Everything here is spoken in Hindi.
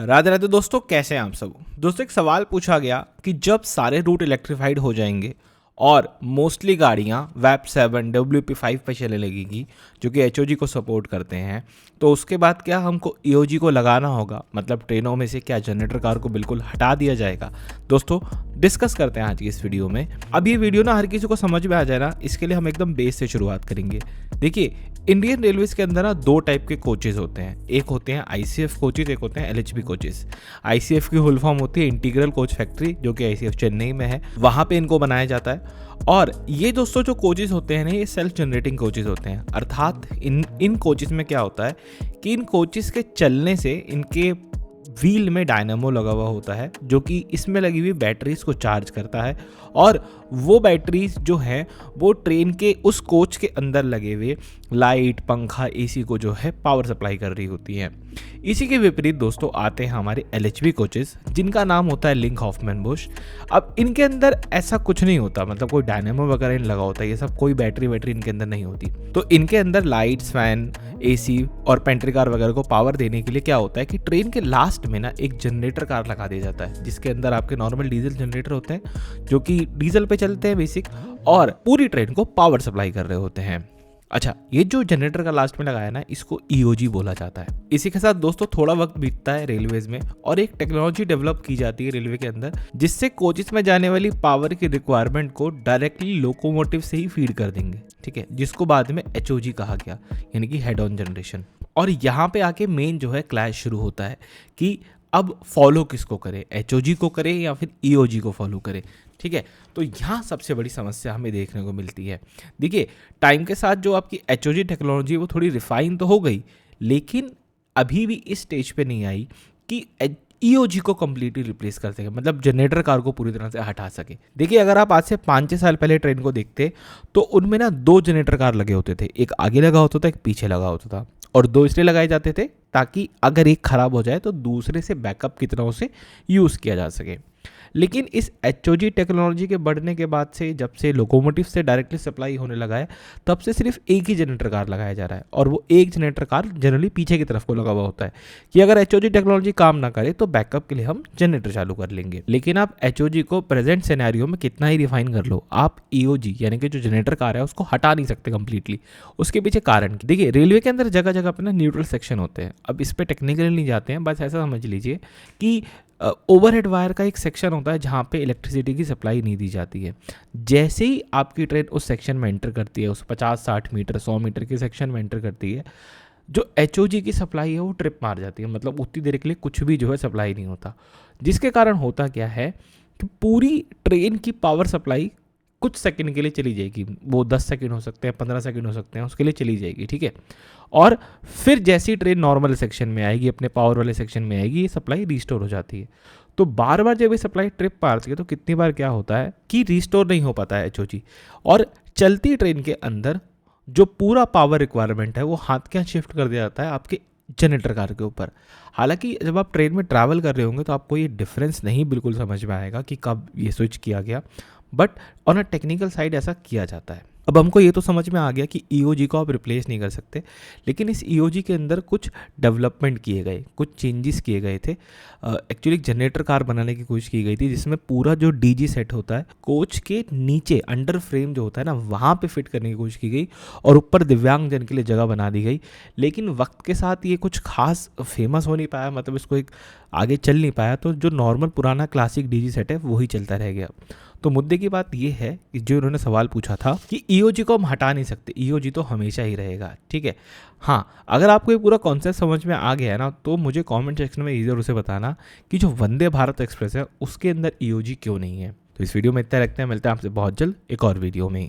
राधे राधे दोस्तों, कैसे हैं आप सब। दोस्तों, एक सवाल पूछा गया कि जब सारे रूट इलेक्ट्रिफाइड हो जाएंगे और मोस्टली गाड़ियाँ वैप 7 WP5 पे चलने लगेगी जो कि HOG को सपोर्ट करते हैं, तो उसके बाद क्या हमको EOG को लगाना होगा? मतलब ट्रेनों में से क्या जनरेटर कार को बिल्कुल हटा दिया जाएगा? दोस्तों, डिस्कस करते हैं आज की इस वीडियो में। अब ये वीडियो ना हर किसी को समझ में आ जाए ना, इसके लिए हम एकदम बेस से शुरुआत करेंगे। देखिए, इंडियन रेलवेज के अंदर ना दो टाइप के कोचेज होते हैं। एक होते हैं ICF कोचेज, एक होते हैं LHB कोचेज। ICF की फुल फॉर्म होती है इंटीग्रल कोच फैक्ट्री, जो कि ICF चेन्नई में है, वहाँ पे इनको बनाया जाता है। और ये दोस्तों जो कोचेज होते हैं ना, ये सेल्फ जनरेटिंग कोचेज होते हैं। अर्थात इन कोचेज में क्या होता है कि इन कोचेज के चलने से इनके व्हील में डायनामो लगा हुआ होता है, जो कि इसमें लगी हुई बैटरीज को चार्ज करता है, और वो बैटरीज जो है वो ट्रेन के उस कोच के अंदर लगे हुए लाइट, पंखा, AC को जो है पावर सप्लाई कर रही होती है। इसी के विपरीत दोस्तों आते हैं हमारे LHB कोचेस, जिनका नाम होता है लिंक हॉफमैन बुश। अब इनके अंदर ऐसा कुछ नहीं होता, मतलब कोई डायनामो वगैरह नहीं लगा होता, ये सब कोई बैटरी इनके अंदर नहीं होती। तो इनके अंदर लाइट्स, फैन, AC और पेंट्री कार वगैरह को पावर देने के लिए क्या होता है कि ट्रेन के लास्ट में ना एक जनरेटर कार लगा दिया जाता है, जिसके अंदर आपके नॉर्मल डीजल जनरेटर होते हैं जो कि डीजल पे चलते हैं बेसिक, और पूरी ट्रेन को पावर सप्लाई कर रहे होते हैं। अच्छा, ये जो जनरेटर का लास्ट में लगाया ना, इसको EOG बोला जाता है। इसी के साथ दोस्तों थोड़ा वक्त बीतता है रेलवेज में, और एक टेक्नोलॉजी डेवलप की जाती है रेलवे के अंदर, जिससे कोचेस में जाने वाली पावर की रिक्वायरमेंट को डायरेक्टली लोकोमोटिव से ही फीड कर देंगे, ठीक है, जिसको बाद में HOG कहा गया, यानी कि हेड ऑन जनरेशन। और यहाँ पे आके मेन जो है क्लैश शुरू होता है कि अब फॉलो किसको करे, HOG को करे या फिर EOG को फॉलो करे, ठीक है। तो यहाँ सबसे बड़ी समस्या हमें देखने को मिलती है। देखिए, टाइम के साथ जो आपकी HOG टेक्नोलॉजी वो थोड़ी रिफाइन तो हो गई, लेकिन अभी भी इस स्टेज पे नहीं आई कि EOG को कम्प्लीटली रिप्लेस कर सके, मतलब जनरेटर कार को पूरी तरह से हटा सके। देखिए, अगर आप आज से 5-6 साल पहले ट्रेन को देखते तो उनमें ना 2 जनरेटर कार लगे होते थे, एक आगे लगा होता था, एक पीछे लगा होता था, और 2 इसलिए लगाए जाते थे ताकि अगर एक खराब हो जाए तो दूसरे से बैकअप की तरह उसे यूज़ किया जा सके। लेकिन इस HOG टेक्नोलॉजी के बढ़ने के बाद से, जब से लोकोमोटिव से डायरेक्टली सप्लाई होने लगा है, तब से सिर्फ एक ही जनरेटर कार लगाया जा रहा है, और वो एक जनरेटर कार जनरली पीछे की तरफ को लगा हुआ होता है कि अगर HOG टेक्नोलॉजी काम ना करे तो बैकअप के लिए हम जनरेटर चालू कर लेंगे। लेकिन आप HOG को प्रेजेंट सिनेरियो में कितना ही रिफाइन कर लो, आप EOG यानी कि जो जनरेटर कार है उसको हटा नहीं सकते कम्प्लीटली। उसके पीछे कारण की, देखिए, रेलवे के अंदर जगह जगह पर ना न्यूट्रल सेक्शन होते हैं। अब इस पर टेक्निकली नहीं जाते हैं, बस ऐसा समझ लीजिए कि ओवरहेड वायर का एक सेक्शन होता है जहाँ पे इलेक्ट्रिसिटी की सप्लाई नहीं दी जाती है। जैसे ही आपकी ट्रेन उस सेक्शन में एंटर करती है, उस 50-60 मीटर 100 मीटर के सेक्शन में एंटर करती है, जो HOG की सप्लाई है वो ट्रिप मार जाती है, मतलब उतनी देर के लिए कुछ भी जो है सप्लाई नहीं होता, जिसके कारण होता क्या है कि पूरी ट्रेन की पावर सप्लाई कुछ सेकंड के लिए चली जाएगी। वो 10 सेकंड हो सकते हैं, 15 सेकंड हो सकते हैं, उसके लिए चली जाएगी, ठीक है। और फिर जैसी ट्रेन नॉर्मल सेक्शन में आएगी, अपने पावर वाले सेक्शन में आएगी, ये सप्लाई रिस्टोर हो जाती है। तो बार बार जब ये सप्लाई ट्रिप मारती है तो कितनी बार क्या होता है कि रिस्टोर नहीं हो पाता है HOG, और चलती ट्रेन के अंदर जो पूरा पावर रिक्वायरमेंट है वो हाथ के हाथ शिफ्ट कर दिया जाता है आपके जनरेटर कार के ऊपर। हालांकि जब आप ट्रेन में ट्रैवल कर रहे होंगे तो आपको ये डिफरेंस नहीं बिल्कुल समझ में आएगा कि कब ये स्विच किया गया, but on a technical side ऐसा किया जाता है। अब हमको ये तो समझ में आ गया कि EOG को आप रिप्लेस नहीं कर सकते, लेकिन इस EOG के अंदर कुछ डेवलपमेंट किए गए, कुछ चेंजेस किए गए थे। एक्चुअली जनरेटर कार बनाने की कोशिश की गई थी, जिसमें पूरा जो DG सेट होता है कोच के नीचे अंडर फ्रेम जो होता है ना, वहाँ पे फिट करने की कोशिश की गई, और ऊपर दिव्यांग जन के लिए जगह बना दी गई। लेकिन वक्त के साथ ये कुछ खास फेमस हो नहीं पाया, मतलब इसको एक आगे चल नहीं पाया, तो जो नॉर्मल पुराना क्लासिक DG सेट है वही चलता रह गया। तो मुद्दे की बात ये है कि जो उन्होंने सवाल पूछा था कि EOG को हम हटा नहीं सकते, EOG तो हमेशा ही रहेगा, ठीक है। हाँ, अगर आपको ये पूरा कॉन्सेप्ट समझ में आ गया है ना, तो मुझे कमेंट सेक्शन में ज़रूर से बताना कि जो वंदे भारत एक्सप्रेस है उसके अंदर EOG क्यों नहीं है। तो इस वीडियो में इतना रखते हैं, मिलते हैं आपसे बहुत जल्द एक और वीडियो में।